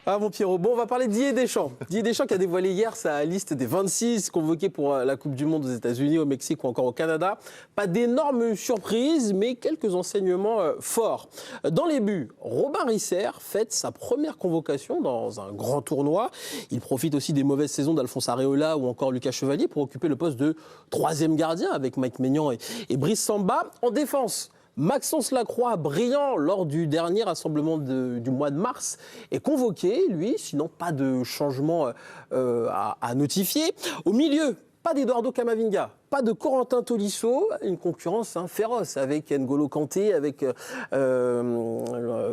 Ah mon Pierrot, bon on va parler de Didier Deschamps. Didier Deschamps qui a dévoilé hier sa liste des 26 convoqués pour la Coupe du Monde aux États-Unis, au Mexique ou encore au Canada. Pas d'énormes surprises, mais quelques enseignements forts. Dans les buts, Robin Risser fête sa première convocation dans un grand tournoi. Il profite aussi des mauvaises saisons d'Alphonse Areola ou encore Lucas Chevalier pour occuper le poste de troisième gardien avec Mike Maignan et Brice Samba. En défense, Maxence Lacroix, brillant lors du dernier rassemblement du mois de mars, est convoqué, lui, sinon pas de changement à notifier. Au milieu, pas d'Eduardo Camavinga, pas de Corentin Tolisso, une concurrence féroce avec N'Golo Kanté, avec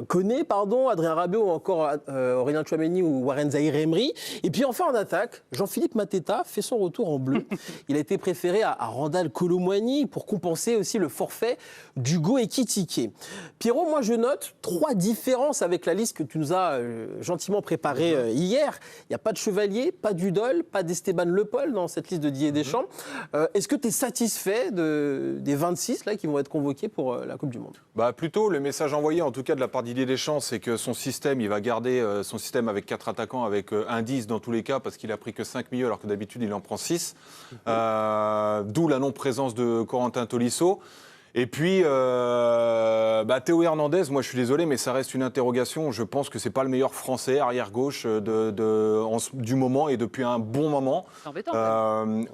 Koné, Adrien Rabiot ou encore Aurélien Tchouaméni ou Warren Zaïre-Emery. Et puis enfin en attaque, Jean-Philippe Mateta fait son retour en bleu. Il a été préféré à Randal Kolo Muani pour compenser aussi le forfait d'Hugo Ekitike. Pierrot, moi je note 3 différences avec la liste que tu nous as gentiment préparée hier. Il n'y a pas de Chevalier, pas d'Udol, pas d'Esteban Le Paul dans cette liste de Didier Deschamps. Est-ce que tu es satisfait des 26 là, qui vont être convoqués pour la Coupe du Monde ? Plutôt, le message envoyé, en tout cas de la part de Didier Deschamps, c'est que son système, il va garder son système avec 4 attaquants, avec un 10 dans tous les cas, parce qu'il a pris que 5 milieux, alors que d'habitude, il en prend 6. D'où la non-présence de Corentin Tolisso. Et puis, Théo Hernandez, moi je suis désolé, mais ça reste une interrogation. Je pense que c'est pas le meilleur Français arrière-gauche du moment et depuis un bon moment. C'est embêtant.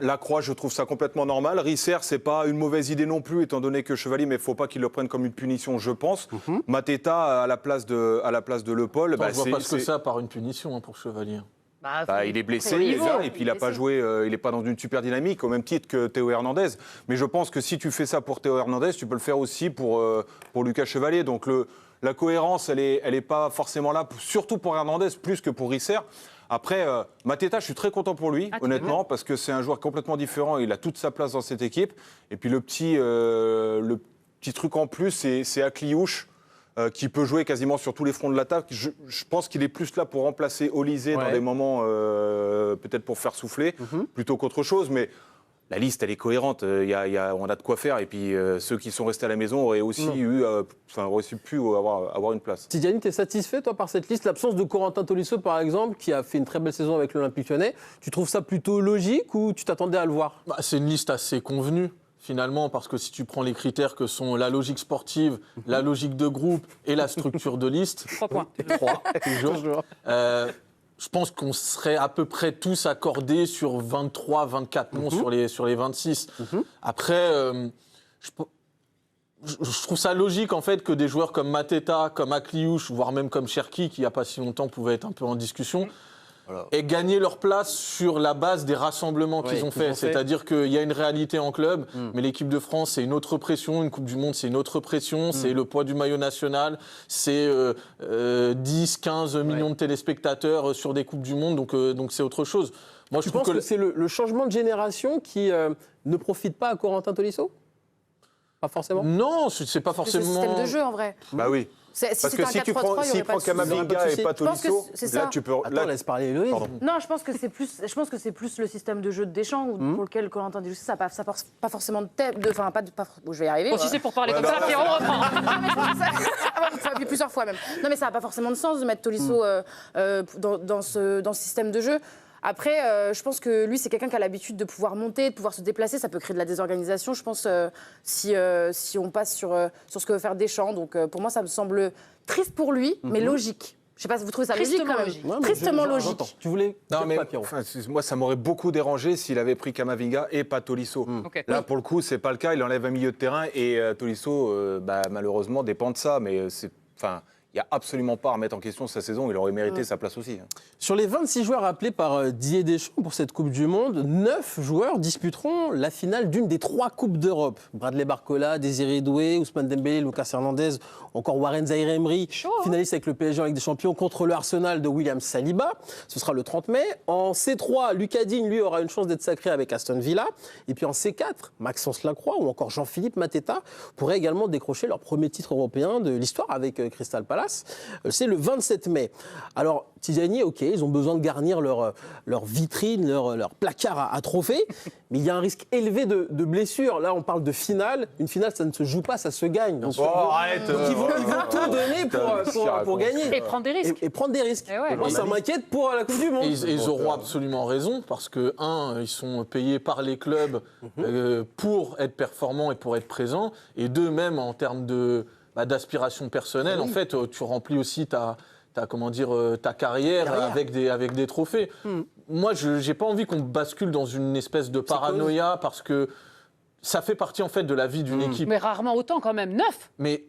Lacroix, je trouve ça complètement normal. Risser, c'est pas une mauvaise idée non plus, étant donné que Chevalier, mais il faut pas qu'il le prenne comme une punition, je pense. Mateta à la place de Le Paul. Je vois pas ce que ça par une punition pour Chevalier. Il est blessé déjà, et puis il n'a pas joué, il n'est pas dans une super dynamique, au même titre que Théo Hernandez. Mais je pense que si tu fais ça pour Théo Hernandez, tu peux le faire aussi pour Lucas Chevalier. Donc la cohérence, elle est pas forcément là, surtout pour Hernandez, plus que pour Risser. Après, Mateta, je suis très content pour lui, honnêtement, parce que c'est un joueur complètement différent. Il a toute sa place dans cette équipe. Et puis le petit truc en plus, c'est Akliouche, qui peut jouer quasiment sur tous les fronts de l'attaque. Je pense qu'il est plus là pour remplacer Olysée dans des moments, peut-être pour faire souffler, plutôt qu'autre chose. Mais la liste, elle est cohérente. On a de quoi faire. Et puis, ceux qui sont restés à la maison auraient aussi pu avoir une place. Tidjani, tu es satisfait, toi, par cette liste ? L'absence de Corentin Tolisso, par exemple, qui a fait une très belle saison avec l'Olympique Lyonnais, tu trouves ça plutôt logique ou tu t'attendais à le voir ? C'est une liste assez convenue. Finalement, parce que si tu prends les critères que sont la logique sportive, la logique de groupe et la structure de liste... 3 points. 3, toujours. Je pense qu'on serait à peu près tous accordés sur 23, 24 noms sur les 26. Après, je trouve ça logique, en fait, que des joueurs comme Mateta, comme Akliouche, voire même comme Cherki, qui il n'y a pas si longtemps pouvait être un peu en discussion... et gagner leur place sur la base des rassemblements qu'ils ont fait. C'est-à-dire qu'il y a une réalité en club, mais l'équipe de France, c'est une autre pression, une Coupe du Monde, c'est une autre pression, c'est le poids du maillot national, c'est 10, 15 millions de téléspectateurs sur des Coupes du Monde, donc c'est autre chose. Moi, je pense que c'est le changement de génération qui ne profite pas à Corentin Tolisso ? Pas forcément ? Non, c'est pas forcément... C'est le système de jeu, en vrai. Oui. Parce que si tu prends Camavinga et pas Tolisso, là tu peux... laisse parler Héloïse. Non, je pense que c'est plus le système de jeu de Deschamps pour lequel Corentin Tolisso, ça n'a pas forcément de tête, je vais y arriver. Si c'est pour parler comme ça, Pierrot reprend. Ça a plusieurs fois même. Non, mais ça n'a pas forcément de sens de mettre Tolisso dans ce système de jeu. Après, je pense que lui, c'est quelqu'un qui a l'habitude de pouvoir monter, de pouvoir se déplacer. Ça peut créer de la désorganisation, je pense, si on passe sur ce que veut faire Deschamps. Donc, pour moi, ça me semble triste pour lui, mais logique. Je sais pas si vous trouvez ça logique quand même. Tristement logique. Tu voulais... Non, mais moi, ça m'aurait beaucoup dérangé s'il avait pris Camavinga et pas Tolisso. Là, pour le coup, c'est pas le cas. Il enlève un milieu de terrain et Tolisso, malheureusement, dépend de ça. Mais il n'y a absolument pas à remettre en question sa saison. Il aurait mérité sa place aussi. Sur les 26 joueurs appelés par Didier Deschamps pour cette Coupe du Monde, 9 joueurs disputeront la finale d'une des 3 Coupes d'Europe. Bradley Barcola, Désiré Doué, Ousmane Dembélé, Lucas Hernandez, encore Warren Zaïre-Emery, finaliste avec le PSG en Ligue des Champions contre le Arsenal de William Saliba. Ce sera le 30 mai. En C3, Lucas Digne, lui, aura une chance d'être sacré avec Aston Villa. Et puis en C4, Maxence Lacroix ou encore Jean-Philippe Mateta pourraient également décrocher leur premier titre européen de l'histoire avec Crystal Palace. Palace. C'est le 27 mai. Alors, Tiziani, OK, ils ont besoin de garnir leur vitrine, leur placard à trophées, mais il y a un risque élevé de blessures. Là, on parle de finale. Une finale, ça ne se joue pas, ça se gagne. Donc, arrête. ils vont tout donner pour gagner. Et prendre des risques. Et prendre des risques. Et ouais. Et moi, ça m'inquiète pour la Coupe du Monde. Ils auront absolument raison parce que, ils sont payés par les clubs pour être performants et pour être présents. Et deux, même en termes d'aspiration personnelle, en fait, tu remplis aussi ta carrière avec des trophées. Moi, je n'ai pas envie qu'on bascule dans une espèce de paranoïa parce que ça fait partie en fait de la vie d'une équipe. Mais rarement autant quand même, 9. Mais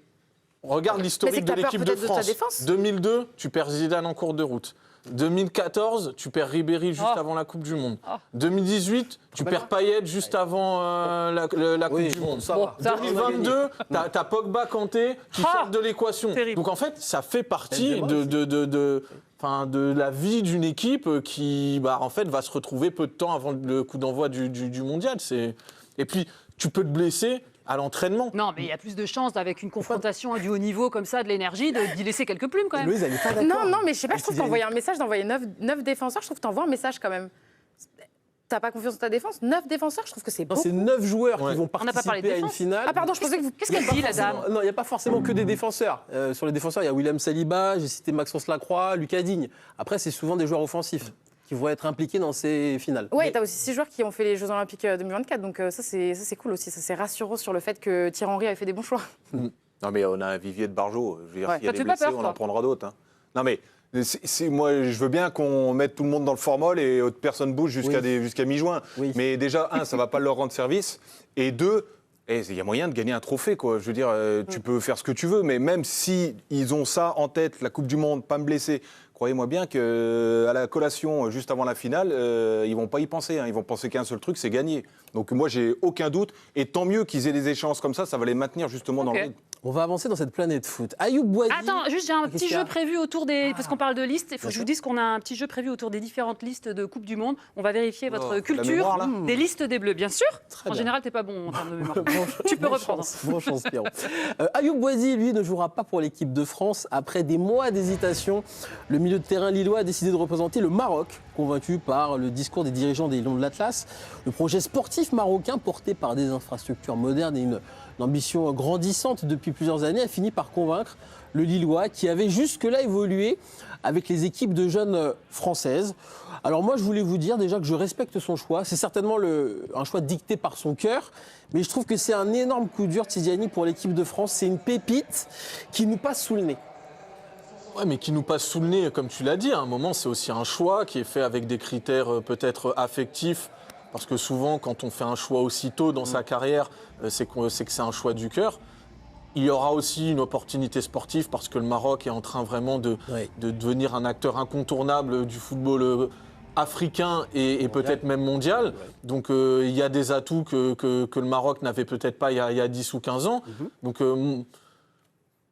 regarde l'historique de l'équipe de France. 2002, tu perds Zidane en cours de route. 2014, tu perds Ribéry juste avant la Coupe du Monde. 2018, tu perds Payet juste avant la Coupe du Monde. 2022, t'as Pogba, Kanté qui sortent de l'équation. Donc en fait, ça fait partie de la vie d'une équipe qui en fait, va se retrouver peu de temps avant le coup d'envoi du mondial. Et puis, tu peux te blesser à l'entraînement. Non, mais il y a plus de chances avec une confrontation du haut niveau comme ça, de l'énergie, d'y laisser quelques plumes quand même. Louise, elle n'est pas d'accord. Non, mais je sais pas, je trouve qu'envoyer un message, d'envoyer 9 défenseurs, je trouve que t'envoies un message quand même. T'as pas confiance en ta défense? 9 défenseurs, je trouve que c'est beaucoup. C'est 9 joueurs qui vont On n'a pas parlé de participer à une défense. finale. Ah pardon, je pensais que vous... Qu'est-ce qu'elle dit, la dame? Non, il n'y a pas forcément que des défenseurs. Sur les défenseurs, il y a William Saliba, j'ai cité Maxence Lacroix, Lucas Digne. Après, c'est souvent des joueurs offensifs qui vont être impliqués dans ces finales. Oui, tu as aussi 6 joueurs qui ont fait les Jeux Olympiques 2024, donc ça c'est cool aussi, ça c'est rassurant sur le fait que Thierry Henry avait fait des bons choix. Non, mais on a un vivier de Barjot. Je veux dire, s'il y a Toi, des tu fais pas blessés, peur, on toi. en prendra d'autres. Hein. Non, mais moi, je veux bien qu'on mette tout le monde dans le formol et personne bouge jusqu'à mi-juin. Oui. Mais déjà, ça ne va pas leur rendre service. Et deux, il y a moyen de gagner un trophée, quoi. Je veux dire, tu peux faire ce que tu veux, mais même si ils ont ça en tête, la Coupe du Monde, pas me blesser, croyez-moi bien qu'à la collation, juste avant la finale, ils vont pas y penser. Hein. Ils vont penser qu'un seul truc, c'est gagner. Donc moi, j'ai aucun doute. Et tant mieux qu'ils aient des échéances comme ça va les maintenir justement dans le rythme. On va avancer dans cette planète foot. Ayoub Boadi. Attends, juste j'ai un Qu'est-ce petit qu'il y a jeu prévu autour des... Parce qu'on parle de listes, il faut que je sûr. vous dise qu'on a un petit jeu prévu autour des différentes listes de Coupe du Monde. On va vérifier votre la culture mémoire, là. des listes des Bleus, bien sûr. Très En bien. général, t'es pas bon en termes de mémoire. Tu peux reprendre. Bonne chance, Pierrot. Ayoub Boadi, lui, ne jouera pas pour l'équipe de France. Après des mois d'hésitation, le milieu de terrain lillois a décidé de représenter le Maroc, convaincu par le discours des dirigeants des Lions de l'Atlas. Le projet sportif marocain, porté par des infrastructures modernes et une ambition grandissante depuis plusieurs années, a fini par convaincre le Lillois qui avait jusque-là évolué avec les équipes de jeunes françaises. Alors moi, je voulais vous dire déjà que je respecte son choix. C'est certainement un choix dicté par son cœur, mais je trouve que c'est un énorme coup dur, Tiziani, pour l'équipe de France. C'est une pépite qui nous passe sous le nez. Ouais, mais qui nous passe sous le nez, comme tu l'as dit. À un moment, c'est aussi un choix qui est fait avec des critères peut-être affectifs. Parce que souvent, quand on fait un choix aussitôt dans sa carrière, c'est que c'est un choix du cœur. Il y aura aussi une opportunité sportive parce que le Maroc est en train vraiment de devenir un acteur incontournable du football africain et peut-être même mondial. Donc il y a des atouts que le Maroc n'avait peut-être pas il y a 10 ou 15 ans. Donc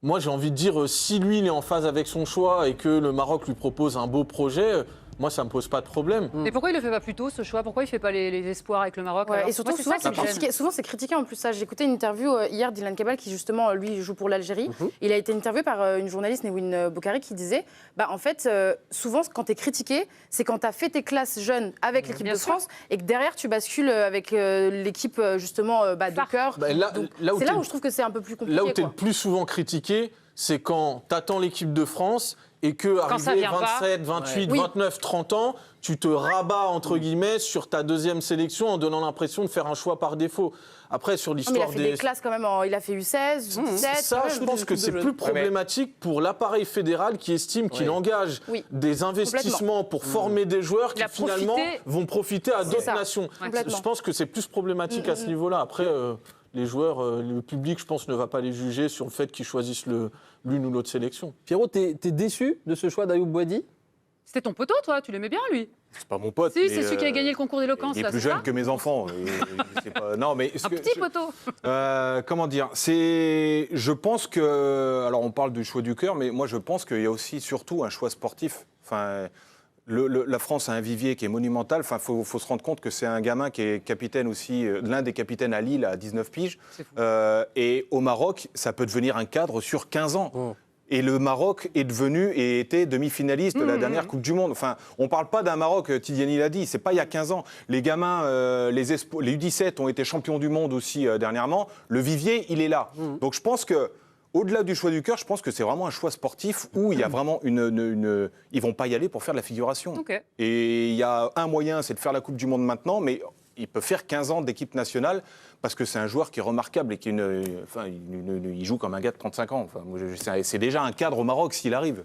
moi j'ai envie de dire, si lui il est en phase avec son choix et que le Maroc lui propose un beau projet, moi ça me pose pas de problème. Mais pourquoi il le fait pas plus tôt, ce choix? Pourquoi il fait pas les espoirs avec le Maroc Ouais, alors et surtout, Moi, c'est ça qui me gêne. souvent c'est critiqué en plus. Ça, j'ai écouté une interview hier d'Ilan Kabal qui justement lui joue pour l'Algérie. Il a été interviewé par une journaliste, Néwine Bokhari, qui disait en fait souvent quand tu es critiqué, c'est quand tu as fait tes classes jeunes avec l'équipe Bien de sûr. France et que derrière tu bascules avec l'équipe justement de cœur. Bah, là où C'est t'es- là où je trouve que c'est un peu plus compliqué. Là où tu es quoi. le plus souvent critiqué, c'est quand tu attends l'équipe de France et que, ça arrivé vient pas. 27, 28, Oui. 29, 30 ans, tu te rabats, entre guillemets, sur ta deuxième sélection en donnant l'impression de faire un choix par défaut. Après, sur Non, mais il l'histoire a fait des classes quand même. Il a fait U16, U17. Ça, je pense que c'est plus problématique pour l'appareil fédéral qui estime qu'il engage Oui. des investissements pour former des joueurs qui Il a finalement profité. vont profiter à d'autres ça. nations. Complètement. Je pense que c'est plus problématique à ce niveau-là. Après, les joueurs, le public, je pense, ne va pas les juger sur le fait qu'ils choisissent l'une ou l'autre sélection. Pierrot, t'es déçu de ce choix d'Ayoub Boadi? C'était ton poteau, toi, tu l'aimais bien, lui. C'est pas mon pote. Si, mais, c'est celui qui a gagné le concours d'éloquence. Il est là, plus c'est jeune ça que mes enfants. C'est pas... Non, mais Un petit poteau. comment dire, je pense que, alors on parle du choix du cœur, mais moi je pense qu'il y a aussi surtout un choix sportif. Enfin, la France a un vivier qui est monumental. Enfin, faut se rendre compte que c'est un gamin qui est capitaine aussi, l'un des capitaines à Lille à 19 piges. Et au Maroc, ça peut devenir un cadre sur 15 ans. Et le Maroc est devenu et était demi-finaliste de la dernière Coupe du Monde. Enfin, on ne parle pas d'un Maroc, Tidiane l'a dit, c'est pas il y a 15 ans. Les gamins, les U17 ont été champions du monde aussi dernièrement. Le vivier, il est là. Donc je pense que, au-delà du choix du cœur, je pense que c'est vraiment un choix sportif où il y a vraiment ils vont pas y aller pour faire de la figuration. Okay. Et il y a un moyen, c'est de faire la Coupe du Monde maintenant, mais il peut faire 15 ans d'équipe nationale parce que c'est un joueur qui est remarquable et il joue comme un gars de 35 ans. Enfin, c'est déjà un cadre au Maroc s'il arrive.